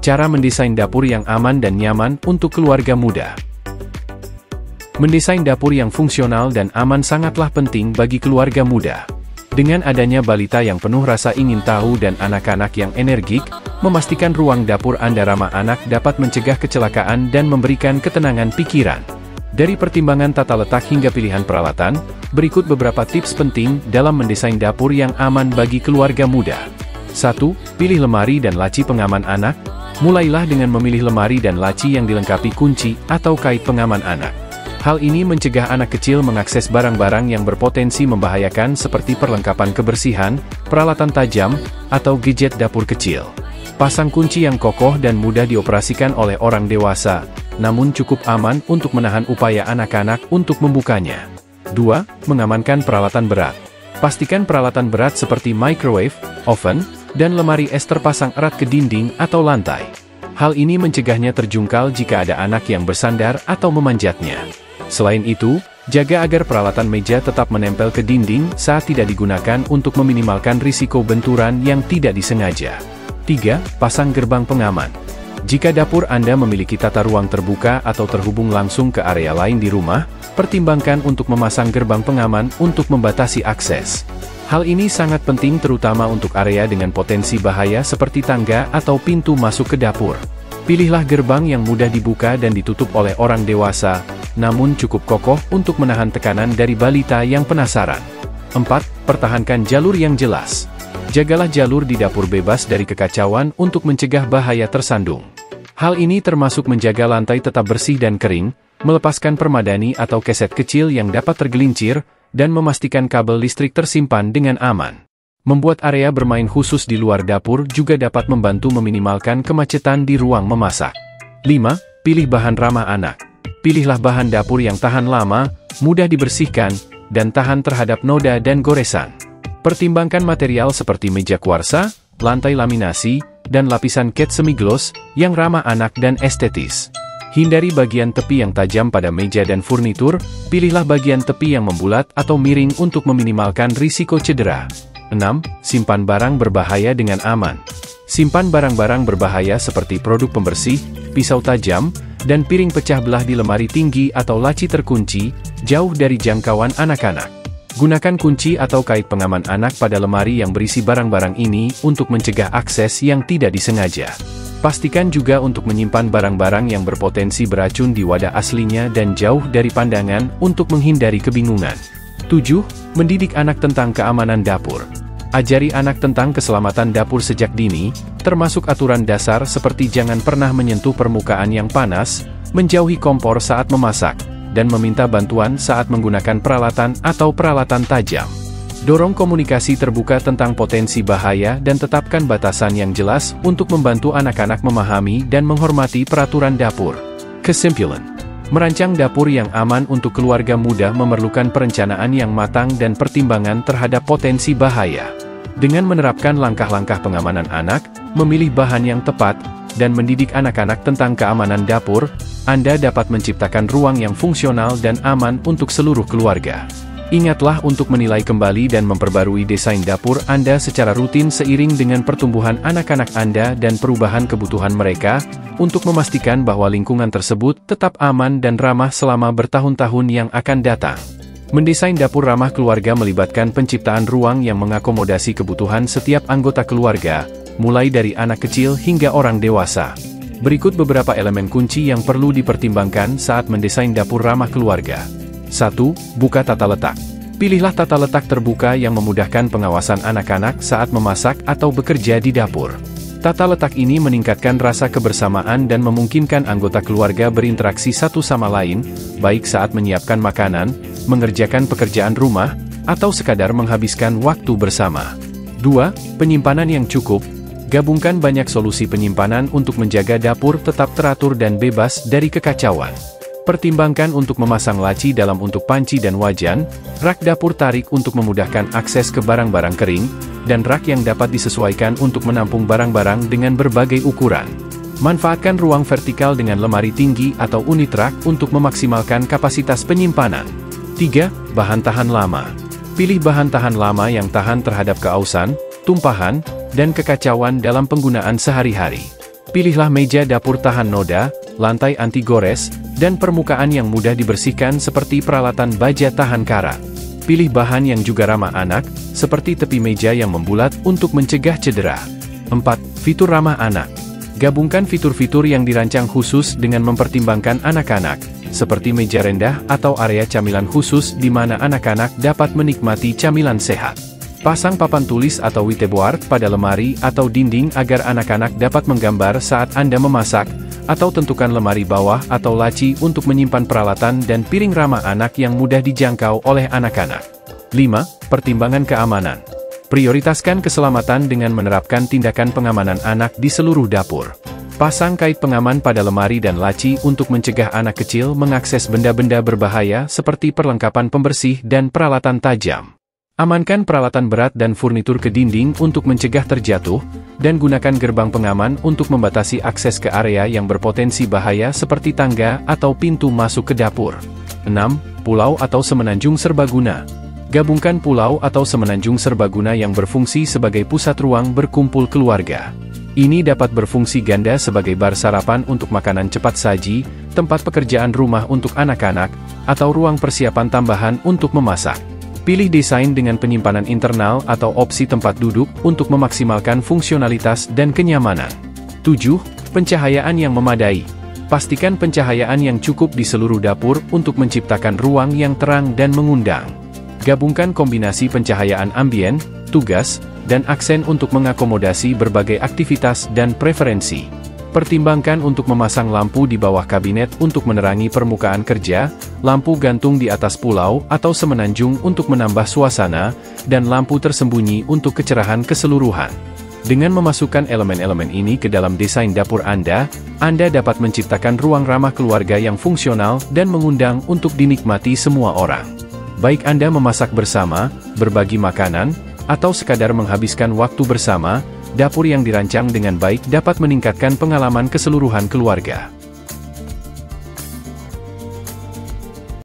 Cara mendesain dapur yang aman dan nyaman untuk keluarga muda. Mendesain dapur yang fungsional dan aman sangatlah penting bagi keluarga muda. Dengan adanya balita yang penuh rasa ingin tahu dan anak-anak yang energik, memastikan ruang dapur Anda ramah anak dapat mencegah kecelakaan dan memberikan ketenangan pikiran. Dari pertimbangan tata letak hingga pilihan peralatan, berikut beberapa tips penting dalam mendesain dapur yang aman bagi keluarga muda. 1. Pilih lemari dan laci pengaman anak. Mulailah dengan memilih lemari dan laci yang dilengkapi kunci atau kait pengaman anak. Hal ini mencegah anak kecil mengakses barang-barang yang berpotensi membahayakan seperti perlengkapan kebersihan, peralatan tajam, atau gadget dapur kecil. Pasang kunci yang kokoh dan mudah dioperasikan oleh orang dewasa, namun cukup aman untuk menahan upaya anak-anak untuk membukanya. 2. Mengamankan peralatan berat. Pastikan peralatan berat seperti microwave, oven, dan lemari es terpasang erat ke dinding atau lantai. Hal ini mencegahnya terjungkal jika ada anak yang bersandar atau memanjatnya. Selain itu, jaga agar peralatan meja tetap menempel ke dinding saat tidak digunakan untuk meminimalkan risiko benturan yang tidak disengaja. 3. Pasang gerbang pengaman. Jika dapur Anda memiliki tata ruang terbuka atau terhubung langsung ke area lain di rumah, pertimbangkan untuk memasang gerbang pengaman untuk membatasi akses. Hal ini sangat penting terutama untuk area dengan potensi bahaya seperti tangga atau pintu masuk ke dapur. Pilihlah gerbang yang mudah dibuka dan ditutup oleh orang dewasa, namun cukup kokoh untuk menahan tekanan dari balita yang penasaran. 4. Pertahankan jalur yang jelas. Jagalah jalur di dapur bebas dari kekacauan untuk mencegah bahaya tersandung. Hal ini termasuk menjaga lantai tetap bersih dan kering, melepaskan permadani atau keset kecil yang dapat tergelincir, dan memastikan kabel listrik tersimpan dengan aman. Membuat area bermain khusus di luar dapur juga dapat membantu meminimalkan kemacetan di ruang memasak. 5. Pilih bahan ramah anak. Pilihlah bahan dapur yang tahan lama, mudah dibersihkan, dan tahan terhadap noda dan goresan. Pertimbangkan material seperti meja kuarsa, lantai laminasi, dan lapisan cat semi-gloss yang ramah anak dan estetis. Hindari bagian tepi yang tajam pada meja dan furnitur, pilihlah bagian tepi yang membulat atau miring untuk meminimalkan risiko cedera. 6. Simpan barang berbahaya dengan aman. Simpan barang-barang berbahaya seperti produk pembersih, pisau tajam, dan piring pecah belah di lemari tinggi atau laci terkunci, jauh dari jangkauan anak-anak. Gunakan kunci atau kait pengaman anak pada lemari yang berisi barang-barang ini untuk mencegah akses yang tidak disengaja. Pastikan juga untuk menyimpan barang-barang yang berpotensi beracun di wadah aslinya dan jauh dari pandangan untuk menghindari kebingungan. 7. Mendidik anak tentang keamanan dapur. Ajari anak tentang keselamatan dapur sejak dini, termasuk aturan dasar seperti jangan pernah menyentuh permukaan yang panas, menjauhi kompor saat memasak, dan meminta bantuan saat menggunakan peralatan atau peralatan tajam. Dorong komunikasi terbuka tentang potensi bahaya dan tetapkan batasan yang jelas untuk membantu anak-anak memahami dan menghormati peraturan dapur. Kesimpulan, merancang dapur yang aman untuk keluarga muda memerlukan perencanaan yang matang dan pertimbangan terhadap potensi bahaya. Dengan menerapkan langkah-langkah pengamanan anak, memilih bahan yang tepat, dan mendidik anak-anak tentang keamanan dapur, Anda dapat menciptakan ruang yang fungsional dan aman untuk seluruh keluarga. Ingatlah untuk menilai kembali dan memperbarui desain dapur Anda secara rutin seiring dengan pertumbuhan anak-anak Anda dan perubahan kebutuhan mereka, untuk memastikan bahwa lingkungan tersebut tetap aman dan ramah selama bertahun-tahun yang akan datang. Mendesain dapur ramah keluarga melibatkan penciptaan ruang yang mengakomodasi kebutuhan setiap anggota keluarga, mulai dari anak kecil hingga orang dewasa. Berikut beberapa elemen kunci yang perlu dipertimbangkan saat mendesain dapur ramah keluarga. 1. Buka tata letak. Pilihlah tata letak terbuka yang memudahkan pengawasan anak-anak saat memasak atau bekerja di dapur. Tata letak ini meningkatkan rasa kebersamaan dan memungkinkan anggota keluarga berinteraksi satu sama lain, baik saat menyiapkan makanan, mengerjakan pekerjaan rumah, atau sekadar menghabiskan waktu bersama. 2. Penyimpanan yang cukup. Gabungkan banyak solusi penyimpanan untuk menjaga dapur tetap teratur dan bebas dari kekacauan. Pertimbangkan untuk memasang laci dalam untuk panci dan wajan, rak dapur tarik untuk memudahkan akses ke barang-barang kering, dan rak yang dapat disesuaikan untuk menampung barang-barang dengan berbagai ukuran. Manfaatkan ruang vertikal dengan lemari tinggi atau unit rak untuk memaksimalkan kapasitas penyimpanan. 3. Bahan tahan lama. Pilih bahan tahan lama yang tahan terhadap keausan, tumpahan, dan kekacauan dalam penggunaan sehari-hari. Pilihlah meja dapur tahan noda, lantai anti gores, dan permukaan yang mudah dibersihkan seperti peralatan baja tahan karat. Pilih bahan yang juga ramah anak, seperti tepi meja yang membulat untuk mencegah cedera. 4. Fitur ramah anak. Gabungkan fitur-fitur yang dirancang khusus dengan mempertimbangkan anak-anak, seperti meja rendah atau area camilan khusus di mana anak-anak dapat menikmati camilan sehat. Pasang papan tulis atau whiteboard pada lemari atau dinding agar anak-anak dapat menggambar saat Anda memasak, atau tentukan lemari bawah atau laci untuk menyimpan peralatan dan piring ramah anak yang mudah dijangkau oleh anak-anak. 5. Pertimbangan keamanan. Prioritaskan keselamatan dengan menerapkan tindakan pengamanan anak di seluruh dapur. Pasang kait pengaman pada lemari dan laci untuk mencegah anak kecil mengakses benda-benda berbahaya seperti perlengkapan pembersih dan peralatan tajam. Amankan peralatan berat dan furnitur ke dinding untuk mencegah terjatuh, dan gunakan gerbang pengaman untuk membatasi akses ke area yang berpotensi bahaya seperti tangga atau pintu masuk ke dapur. 6. Pulau atau semenanjung serbaguna. Gabungkan pulau atau semenanjung serbaguna yang berfungsi sebagai pusat ruang berkumpul keluarga. Ini dapat berfungsi ganda sebagai bar sarapan untuk makanan cepat saji, tempat pekerjaan rumah untuk anak-anak, atau ruang persiapan tambahan untuk memasak. Pilih desain dengan penyimpanan internal atau opsi tempat duduk untuk memaksimalkan fungsionalitas dan kenyamanan. 7. Pencahayaan yang memadai. Pastikan pencahayaan yang cukup di seluruh dapur untuk menciptakan ruang yang terang dan mengundang. Gabungkan kombinasi pencahayaan ambien, tugas, dan aksen untuk mengakomodasi berbagai aktivitas dan preferensi. Pertimbangkan untuk memasang lampu di bawah kabinet untuk menerangi permukaan kerja, lampu gantung di atas pulau atau semenanjung untuk menambah suasana, dan lampu tersembunyi untuk kecerahan keseluruhan. Dengan memasukkan elemen-elemen ini ke dalam desain dapur Anda dapat menciptakan ruang ramah keluarga yang fungsional dan mengundang untuk dinikmati semua orang. Baik Anda memasak bersama, berbagi makanan, atau sekadar menghabiskan waktu bersama, dapur yang dirancang dengan baik dapat meningkatkan pengalaman keseluruhan keluarga.